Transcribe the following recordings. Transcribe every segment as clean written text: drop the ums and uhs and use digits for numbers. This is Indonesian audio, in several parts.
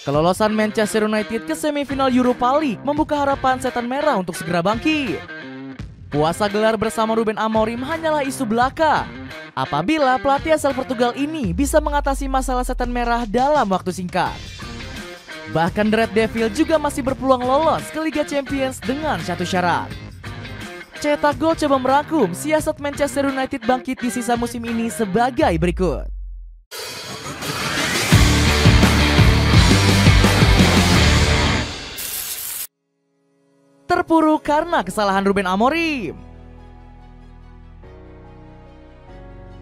Kelolosan Manchester United ke semifinal Europa League membuka harapan Setan Merah untuk segera bangkit. Puasa gelar bersama Ruben Amorim hanyalah isu belaka. Apabila pelatih asal Portugal ini bisa mengatasi masalah Setan Merah dalam waktu singkat. Bahkan The Red Devil juga masih berpeluang lolos ke Liga Champions dengan satu syarat. Cetak gol coba merangkum siasat Manchester United bangkit di sisa musim ini sebagai berikut. Terpuruk karena kesalahan Ruben Amorim.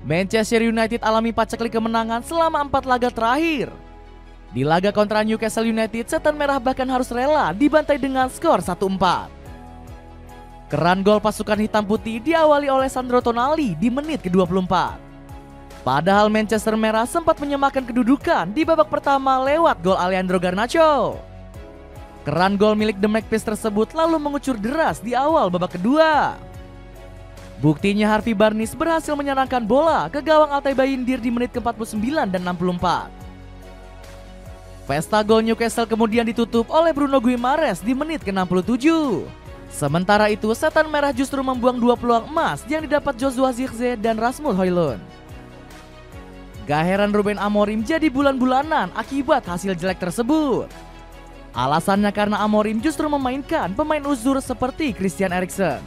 Manchester United alami paceklik kemenangan selama 4 laga terakhir. Di laga kontra Newcastle United, Setan Merah bahkan harus rela dibantai dengan skor 1-4. Keran gol pasukan hitam putih diawali oleh Sandro Tonali di menit ke-24. Padahal Manchester Merah sempat menyamakan kedudukan di babak pertama lewat gol Alejandro Garnacho. Keran gol milik The Magpies tersebut lalu mengucur deras di awal babak kedua. Buktinya Harvey Barnes berhasil menyerangkan bola ke gawang Altay Bayindir di menit ke-49 dan 64. Pesta gol Newcastle kemudian ditutup oleh Bruno Guimaraes di menit ke-67. Sementara itu Setan Merah justru membuang 2 peluang emas yang didapat Joshua Zirkzee dan Rasmus Højlund. Gak heran Ruben Amorim jadi bulan-bulanan akibat hasil jelek tersebut. Alasannya karena Amorim justru memainkan pemain uzur seperti Christian Eriksen.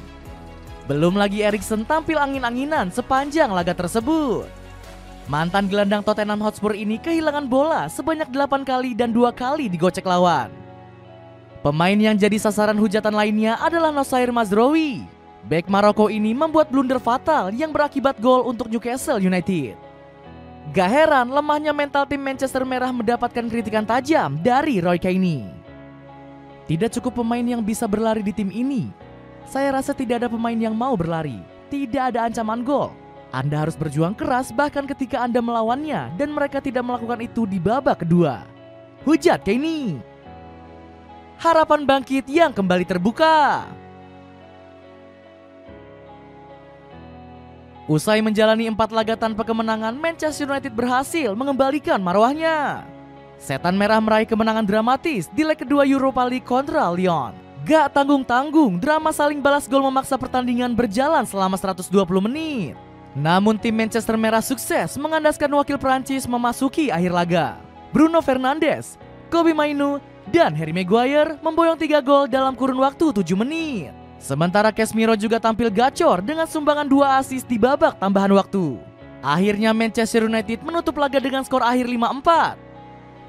Belum lagi Eriksen tampil angin-anginan sepanjang laga tersebut. Mantan gelandang Tottenham Hotspur ini kehilangan bola sebanyak 8 kali dan 2 kali digocek lawan. Pemain yang jadi sasaran hujatan lainnya adalah Nosair Mazraoui. Bek Maroko ini membuat blunder fatal yang berakibat gol untuk Newcastle United. Gak heran lemahnya mental tim Manchester Merah mendapatkan kritikan tajam dari Roy Keane. Tidak cukup pemain yang bisa berlari di tim ini. Saya rasa tidak ada pemain yang mau berlari. Tidak ada ancaman gol. Anda harus berjuang keras bahkan ketika Anda melawannya dan mereka tidak melakukan itu di babak kedua. Hujat Keane. Harapan bangkit yang kembali terbuka. Usai menjalani 4 laga tanpa kemenangan, Manchester United berhasil mengembalikan marwahnya. Setan Merah meraih kemenangan dramatis di leg kedua Europa League kontra Lyon. Gak tanggung-tanggung, drama saling balas gol memaksa pertandingan berjalan selama 120 menit. Namun tim Manchester Merah sukses mengandaskan wakil Prancis memasuki akhir laga. Bruno Fernandes, Kobbie Mainoo, dan Harry Maguire memboyong 3 gol dalam kurun waktu 7 menit. Sementara Casemiro juga tampil gacor dengan sumbangan 2 assist di babak tambahan waktu. Akhirnya Manchester United menutup laga dengan skor akhir 5-4.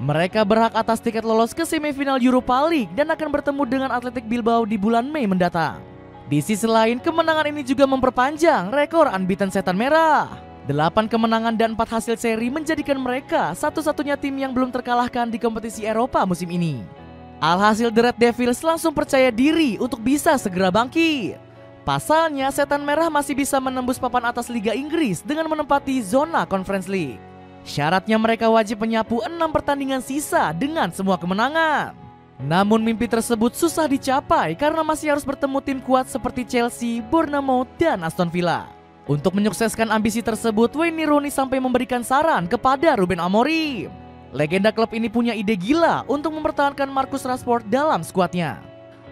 Mereka berhak atas tiket lolos ke semifinal Europa League dan akan bertemu dengan Athletic Bilbao di bulan Mei mendatang. Di sisi lain, kemenangan ini juga memperpanjang rekor unbeaten Setan Merah. 8 kemenangan dan 4 hasil seri menjadikan mereka satu-satunya tim yang belum terkalahkan di kompetisi Eropa musim ini. Alhasil The Red Devils langsung percaya diri untuk bisa segera bangkit. Pasalnya Setan Merah masih bisa menembus papan atas Liga Inggris dengan menempati zona Conference League. Syaratnya mereka wajib menyapu 6 pertandingan sisa dengan semua kemenangan. Namun mimpi tersebut susah dicapai karena masih harus bertemu tim kuat seperti Chelsea, Bournemouth, dan Aston Villa. Untuk menyukseskan ambisi tersebut, Wayne Rooney sampai memberikan saran kepada Ruben Amorim. Legenda klub ini punya ide gila untuk mempertahankan Marcus Rashford dalam skuadnya.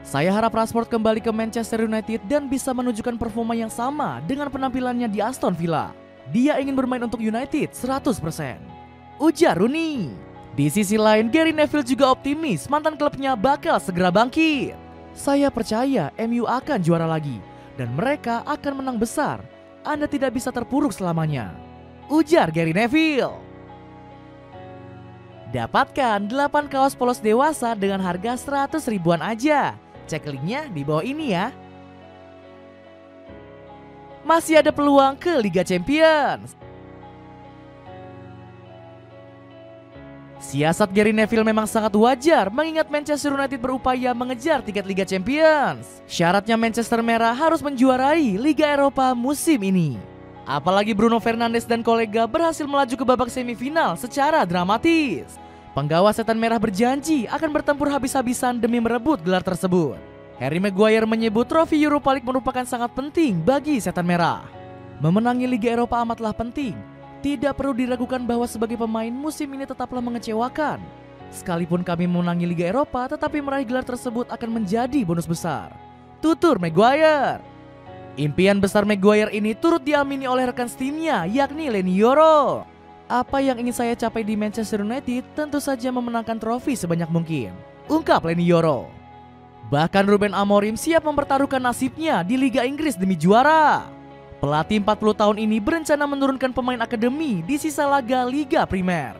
Saya harap Rashford kembali ke Manchester United dan bisa menunjukkan performa yang sama dengan penampilannya di Aston Villa. Dia ingin bermain untuk United 100%. Ujar Rooney. Di sisi lain, Gary Neville juga optimis mantan klubnya bakal segera bangkit. Saya percaya MU akan juara lagi dan mereka akan menang besar. Anda tidak bisa terpuruk selamanya. Ujar Gary Neville. Dapatkan 8 kaos polos dewasa dengan harga 100 ribuan aja. Cek linknya di bawah ini ya. Masih ada peluang ke Liga Champions. Siasat Gary Neville memang sangat wajar mengingat Manchester United berupaya mengejar tiket Liga Champions. Syaratnya Manchester Merah harus menjuarai Liga Eropa musim ini. Apalagi Bruno Fernandes dan kolega berhasil melaju ke babak semifinal secara dramatis. Penggawa Setan Merah berjanji akan bertempur habis-habisan demi merebut gelar tersebut. Harry Maguire menyebut trofi Europa League merupakan sangat penting bagi Setan Merah. Memenangi Liga Eropa amatlah penting. Tidak perlu diragukan bahwa sebagai pemain musim ini tetaplah mengecewakan. Sekalipun kami memenangi Liga Eropa, tetapi meraih gelar tersebut akan menjadi bonus besar. Tutur Maguire. Impian besar Maguire ini turut diamini oleh rekan setimnya, yakni Leny Yoro. Apa yang ingin saya capai di Manchester United tentu saja memenangkan trofi sebanyak mungkin, ungkap Leny Yoro. Bahkan Ruben Amorim siap mempertaruhkan nasibnya di Liga Inggris demi juara. Pelatih 40 tahun ini berencana menurunkan pemain akademi di sisa laga Liga Primer.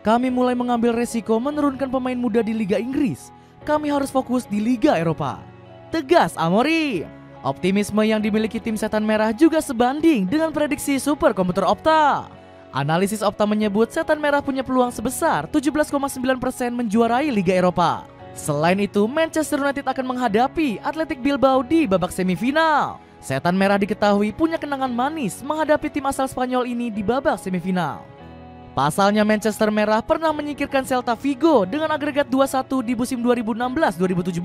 Kami mulai mengambil resiko menurunkan pemain muda di Liga Inggris. Kami harus fokus di Liga Eropa, tegas Amorim. Optimisme yang dimiliki tim Setan Merah juga sebanding dengan prediksi super komputer Opta. Analisis Opta menyebut Setan Merah punya peluang sebesar 17,9% menjuarai Liga Eropa. Selain itu, Manchester United akan menghadapi Athletic Bilbao di babak semifinal. Setan Merah diketahui punya kenangan manis menghadapi tim asal Spanyol ini di babak semifinal. Pasalnya Manchester Merah pernah menyingkirkan Celta Vigo dengan agregat 2-1 di musim 2016-2017.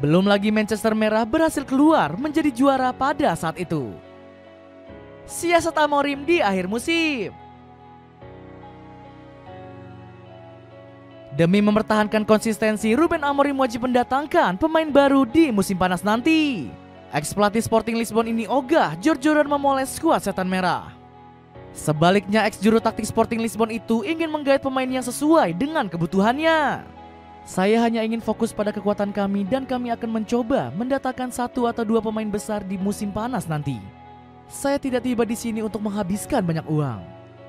Belum lagi Manchester Merah berhasil keluar menjadi juara pada saat itu. Siasat Amorim di akhir musim. Demi mempertahankan konsistensi, Ruben Amorim wajib mendatangkan pemain baru di musim panas nanti. Ex-pelatih Sporting Lisbon ini ogah jor-joran memoles skuad Setan Merah. Sebaliknya, ex-juru taktik Sporting Lisbon itu ingin menggait pemain yang sesuai dengan kebutuhannya. Saya hanya ingin fokus pada kekuatan kami dan kami akan mencoba mendatangkan 1 atau 2 pemain besar di musim panas nanti. Saya tidak tiba di sini untuk menghabiskan banyak uang,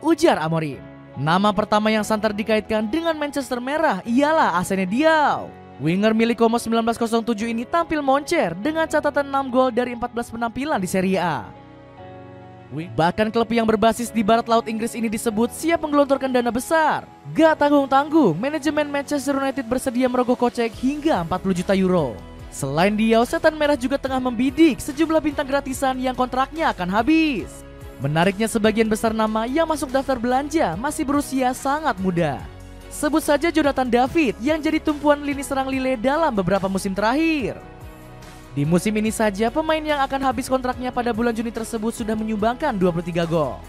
ujar Amorim. Nama pertama yang santer dikaitkan dengan Manchester Merah ialah Asene Diao. Winger milik Como 1907 ini tampil moncer dengan catatan 6 gol dari 14 penampilan di Serie A. Bahkan klub yang berbasis di barat laut Inggris ini disebut siap menggelontorkan dana besar. Gak tanggung-tanggung, manajemen Manchester United bersedia merogoh kocek hingga 40 juta euro. Selain Diao, Setan Merah juga tengah membidik sejumlah bintang gratisan yang kontraknya akan habis. Menariknya, sebagian besar nama yang masuk daftar belanja masih berusia sangat muda. Sebut saja Jonathan David yang jadi tumpuan lini serang Lille dalam beberapa musim terakhir. Di musim ini saja, pemain yang akan habis kontraknya pada bulan Juni tersebut sudah menyumbangkan 23 gol.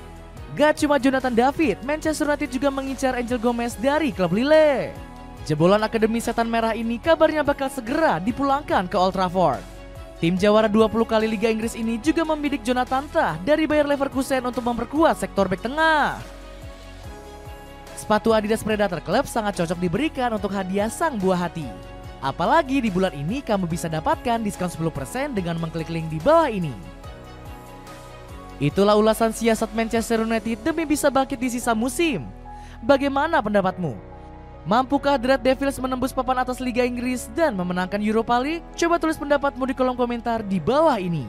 Gak cuma Jonathan David, Manchester United juga mengincar Angel Gomez dari klub Lille. Jebolan Akademi Setan Merah ini kabarnya bakal segera dipulangkan ke Old Trafford. Tim jawara 20 kali Liga Inggris ini juga membidik Jonathan Tah dari Bayer Leverkusen untuk memperkuat sektor bek tengah. Sepatu Adidas Predator Club sangat cocok diberikan untuk hadiah sang buah hati. Apalagi di bulan ini kamu bisa dapatkan diskon 10% dengan mengklik link di bawah ini. Itulah ulasan siasat Manchester United demi bisa bangkit di sisa musim. Bagaimana pendapatmu? Mampukah The Red Devils menembus papan atas Liga Inggris dan memenangkan Europa League? Coba tulis pendapatmu di kolom komentar di bawah ini.